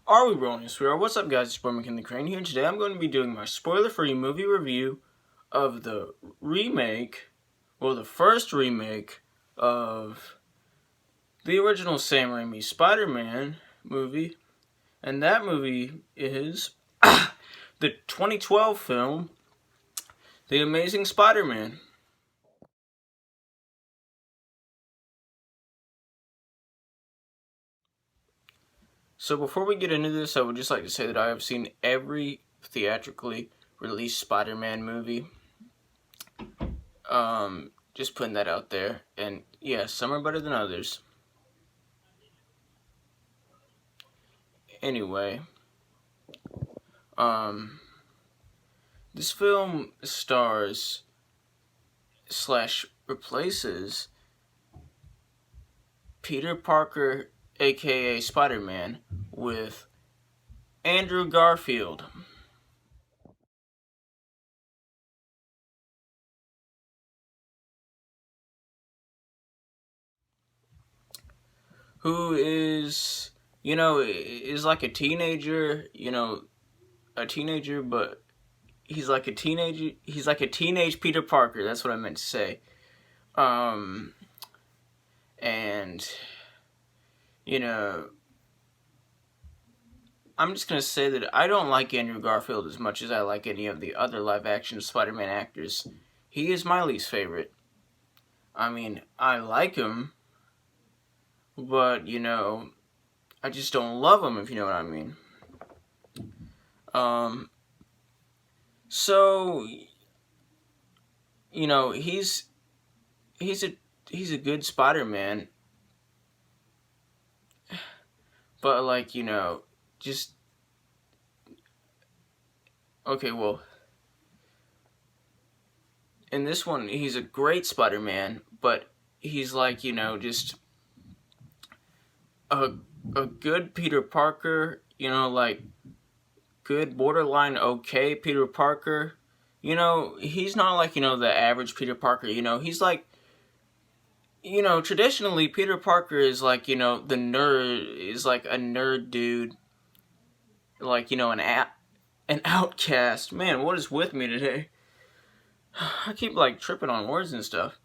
Are we rolling this? We are. What's up, guys? It's McKinley Crain here, and today I'm going to be doing my spoiler-free movie review of the remake, well, the first remake of the original Sam Raimi Spider-Man movie, and that movie is the 2012 film, The Amazing Spider-Man. So before we get into this, I would just like to say that I have seen every theatrically released Spider-Man movie. Just putting that out there. And yeah, some are better than others. Anyway, this film stars / replaces Peter Parker, aka Spider-Man, with Andrew Garfield. Who is, is like a teenager, but he's like a teenage Peter Parker. That's what I meant to say. And, I'm just going to say that I don't like Andrew Garfield as much as I like any of the other live-action Spider-Man actors. He is my least favorite. I mean, I like him, but, I just don't love him, if you know what I mean. So, he's a good Spider-Man, but, like, just, okay, well, in this one, he's a great Spider-Man, but he's like, just a good Peter Parker, like, good, borderline okay Peter Parker. He's not like, the average Peter Parker, he's like, traditionally Peter Parker is like, the nerd, is like a nerd dude, like, an outcast. Man, what is with me today? I keep, like, tripping on words and stuff.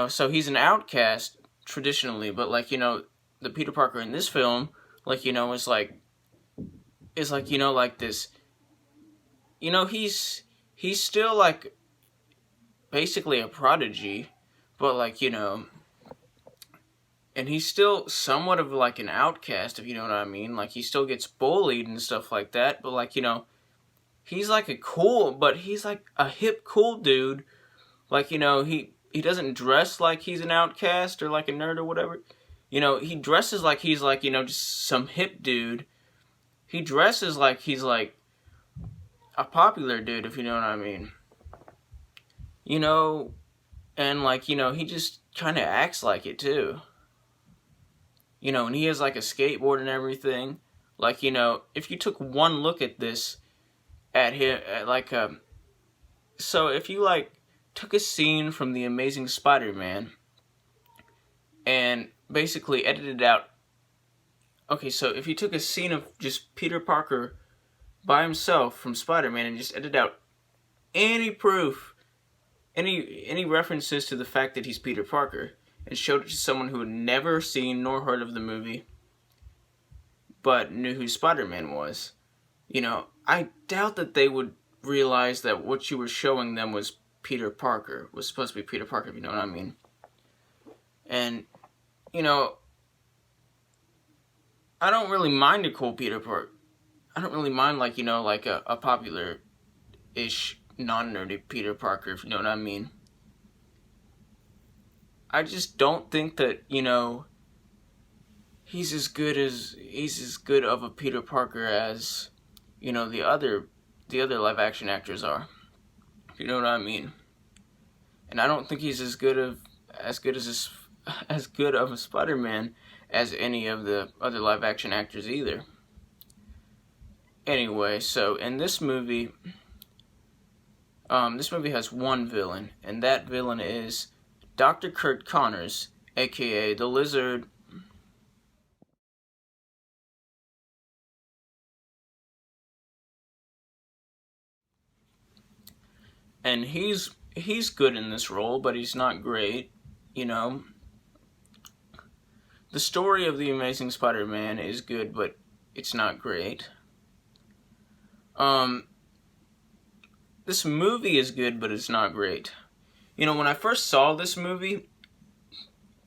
So he's an outcast, traditionally, but, like, the Peter Parker in this film, like, is like, like this, he's still, like, basically a prodigy, but, like, and he's still somewhat of, like, an outcast, if you know what I mean. Like, he still gets bullied and stuff like that, but, like, he's, like, he's, like, a hip, cool dude. Like, he doesn't dress like he's an outcast or, like, a nerd or whatever. He dresses like he's, like, just some hip dude. He dresses like he's, like, a popular dude, if you know what I mean. And, like, he just kind of acts like it, too. And he has, like, a skateboard and everything. Like, if you took one look at this, at him, so if you, like, took a scene from The Amazing Spider-Man and basically edited out, okay, so if you took a scene of just Peter Parker by himself from Spider-Man and just edited out any proof, any references to the fact that he's Peter Parker, and showed it to someone who had never seen nor heard of the movie, but knew who Spider-Man was, I doubt that they would realize that what you were showing them was Peter Parker, was supposed to be Peter Parker, if you know what I mean. And, I don't really mind a cool Peter Parker. I don't really mind, like, like a popular-ish, non-nerdy Peter Parker, if you know what I mean. I just don't think that, he's as good of a Peter Parker as, the other live-action actors are. If you know what I mean. And I don't think he's as good of a Spider-Man as any of the other live-action actors either. Anyway, so in this movie has one villain, and that villain is Dr. Kurt Connors, aka the Lizard. and he's good in this role, but he's not great. You know, the story of the Amazing Spider-Man is good, but it's not great. This movie is good, but it's not great. You know, when I first saw this movie,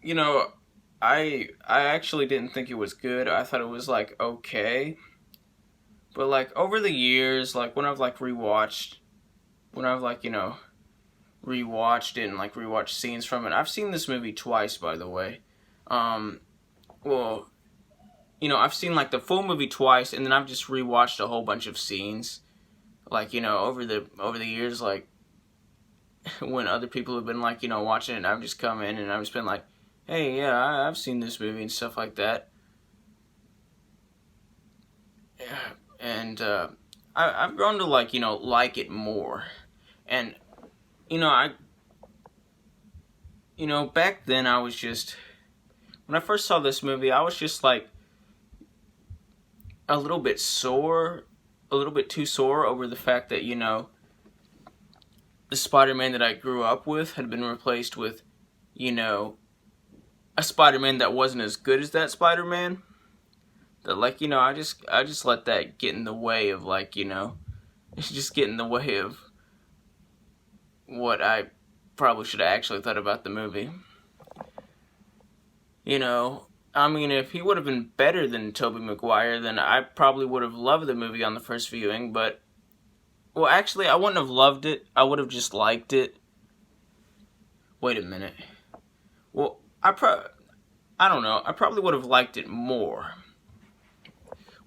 you know, I actually didn't think it was good. I thought it was like okay. But like over the years, like when I've like rewatched it and like rewatched scenes from it. I've seen this movie twice, by the way. Well, you know, I've seen like the full movie twice, and then I've just rewatched a whole bunch of scenes. Like, you know, over the years, like when other people have been like, you know, watching it, and I've just come in and I've just been like, hey, yeah, I've seen this movie and stuff like that. Yeah, and I've grown to like, you know, like it more. And you know, back then I was just, when I first saw this movie, I was just like a little bit too sore over the fact that, you know, the Spider-Man that I grew up with had been replaced with, you know, a Spider-Man that wasn't as good as that Spider-Man. That, like, you know, I just let that get in the way of, like, you know, just get in the way of what I probably should have actually thought about the movie. You know, I mean, if he would have been better than Tobey Maguire, then I probably would have loved the movie on the first viewing, but, well, actually, I wouldn't have loved it. I would have just liked it. Wait a minute. Well, I don't know. I probably would have liked it more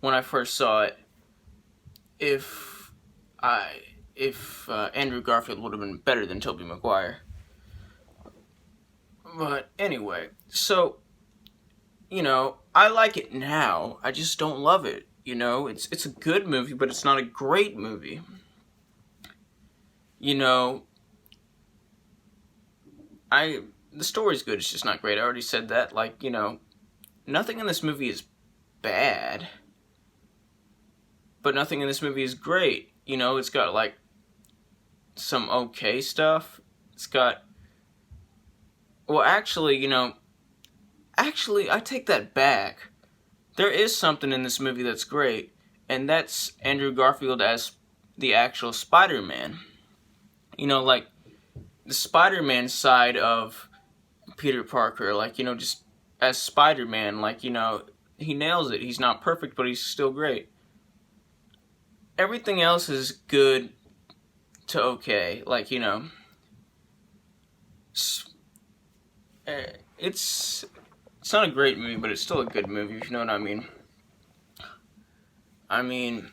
when I first saw it if Andrew Garfield would have been better than Tobey Maguire. But anyway, so, you know, I like it now. I just don't love it. You know, it's a good movie, but it's not a great movie. You know, the story's good, it's just not great. I already said that. Like, you know, nothing in this movie is bad, but nothing in this movie is great. You know, it's got, like, some okay stuff. It's got, well, actually, you know, I take that back. There is something in this movie that's great, and that's Andrew Garfield as the actual Spider-Man. You know, like, the Spider-Man side of Peter Parker, like, you know, just as Spider-Man, like, you know, he nails it. He's not perfect, but he's still great. Everything else is good to okay. Like, you know, it's not a great movie, but it's still a good movie, if you know what I mean. I mean,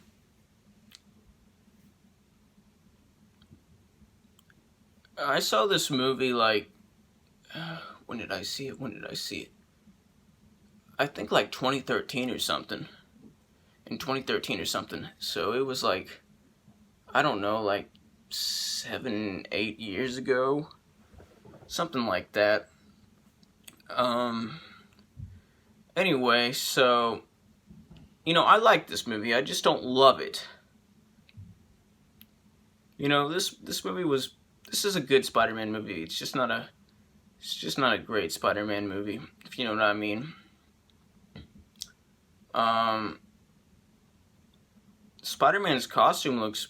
I saw this movie, like, when did I see it? I think, like, 2013 or something. In 2013 or something. So it was, like, I don't know, like, 7, 8 years ago. Something like that. Anyway, so, you know, I like this movie. I just don't love it. You know, this is a good Spider-Man movie. It's just not a great Spider-Man movie, if you know what I mean. Spider-Man's costume looks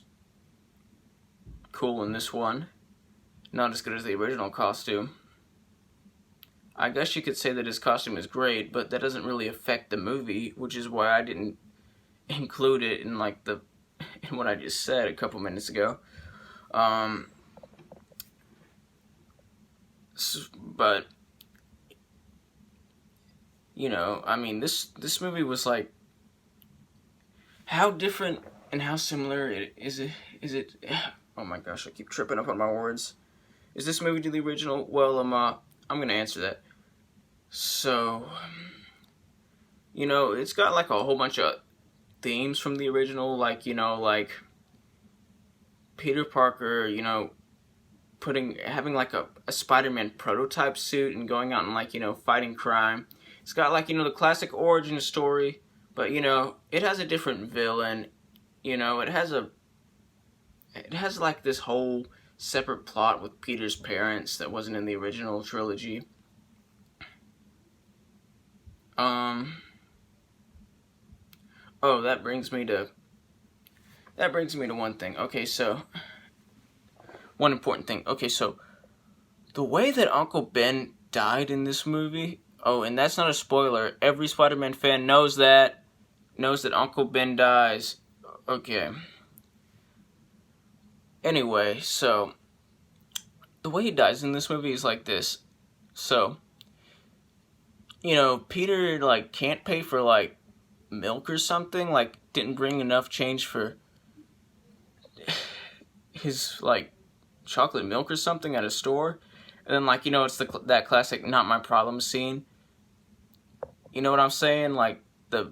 cool in this one. Not as good as the original costume. I guess you could say that his costume is great, but that doesn't really affect the movie, which is why I didn't include it in, like, in what I just said a couple minutes ago. But, you know, I mean, this movie was, like, how different and how similar is it? Oh my gosh, I keep tripping up on my words. Is this movie to the original? Well, I'm gonna answer that. So, you know, it's got, like, a whole bunch of themes from the original, like, you know, like Peter Parker, you know, having like a Spider-Man prototype suit and going out and, like, you know, fighting crime. It's got, like, you know, the classic origin story, but, you know, it has a different villain. You know, it has like this whole separate plot with Peter's parents that wasn't in the original trilogy. Oh, that brings me to one thing. Okay, so one important thing. Okay, so the way that Uncle Ben died in this movie. Oh, and that's not a spoiler. Every Spider-Man fan knows that Uncle Ben dies. Okay. Anyway, so the way he dies in this movie is like this. So, Peter like can't pay for like milk or something, like didn't bring enough change for his like chocolate milk or something at a store. And then like, it's that classic not my problem scene. You know what I'm saying? Like the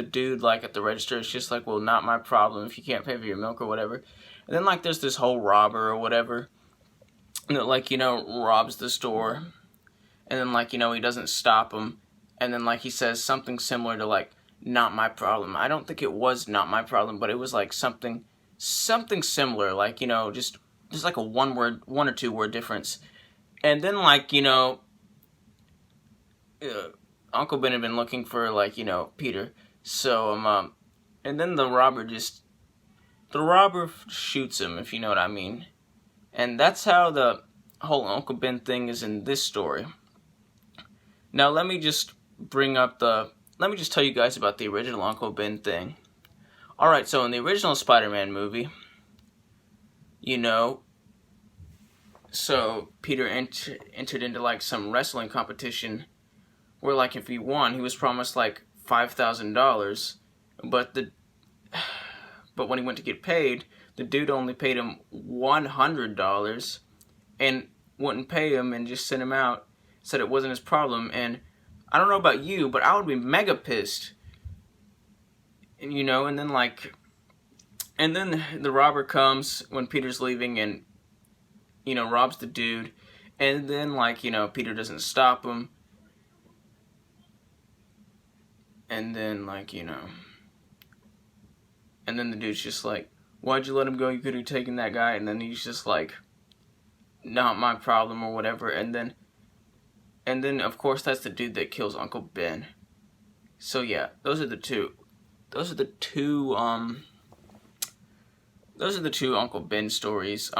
dude like at the register is just like, well, not my problem if you can't pay for your milk or whatever. And then like there's this whole robber or whatever that like, robs the store. And then like, he doesn't stop him. And then like he says something similar to like, not my problem. I don't think it was not my problem, but it was like something similar, like, just like a one or two word difference. And then like, Uncle Ben had been looking for like, Peter. So, and then the robber shoots him, if you know what I mean. And that's how the whole Uncle Ben thing is in this story. Now, let me just tell you guys about the original Uncle Ben thing. Alright, so in the original Spider-Man movie, so Peter entered into like some wrestling competition where like if he won, he was promised like $5,000, but when he went to get paid, the dude only paid him $100 and wouldn't pay him and just sent him out, said it wasn't his problem. And I don't know about you, but I would be mega pissed. And and then the robber comes when Peter's leaving and, robs the dude. And then, like, Peter doesn't stop him. And then, like, and then the dude's just like, why'd you let him go? You could have taken that guy. And then he's just like, not my problem or whatever. And then, of course, that's the dude that kills Uncle Ben. So, yeah, those are the two Uncle Ben stories.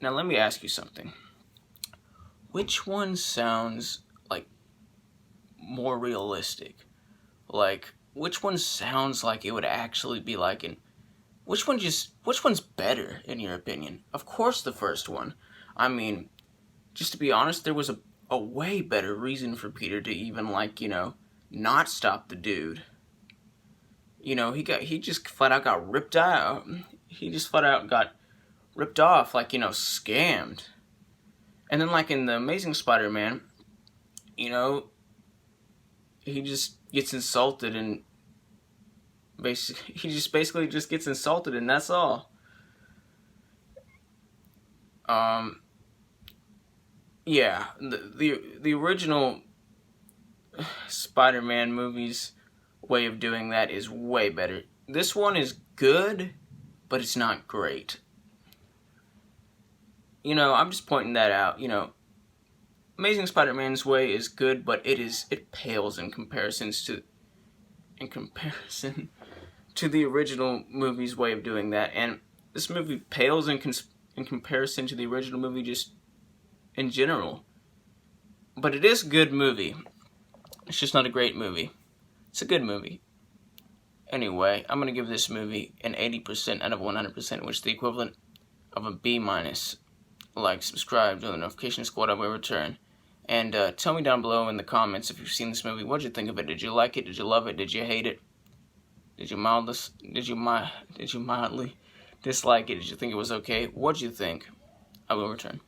Now let me ask you something. Which one sounds like more realistic? Like, which one sounds like it would actually be like, and which one's better in your opinion? Of course the first one. I mean, just to be honest, there was a way better reason for Peter to even like, not stop the dude. He just flat out got ripped out. He just flat out got ripped off, like, scammed. And then, like, in The Amazing Spider-Man, he just gets insulted and basically just gets insulted and that's all. Yeah, the original Spider-Man movies way of doing that is way better. This one is good, but it's not great. I'm just pointing that out. Amazing Spider-Man's way is good, but it pales in comparison to the original movie's way of doing that. And this movie pales in comparison to the original movie just in general. But it is a good movie. It's just not a great movie. It's a good movie. Anyway, I'm going to give this movie an 80% out of 100%, which is the equivalent of a B-. Like, subscribe, join the notification squad, I will return. And tell me down below in the comments if you've seen this movie. What did you think of it? Did you like it? Did you love it? Did you hate it? Did you mildly dislike it? Did you think it was okay? What did you think? I will return.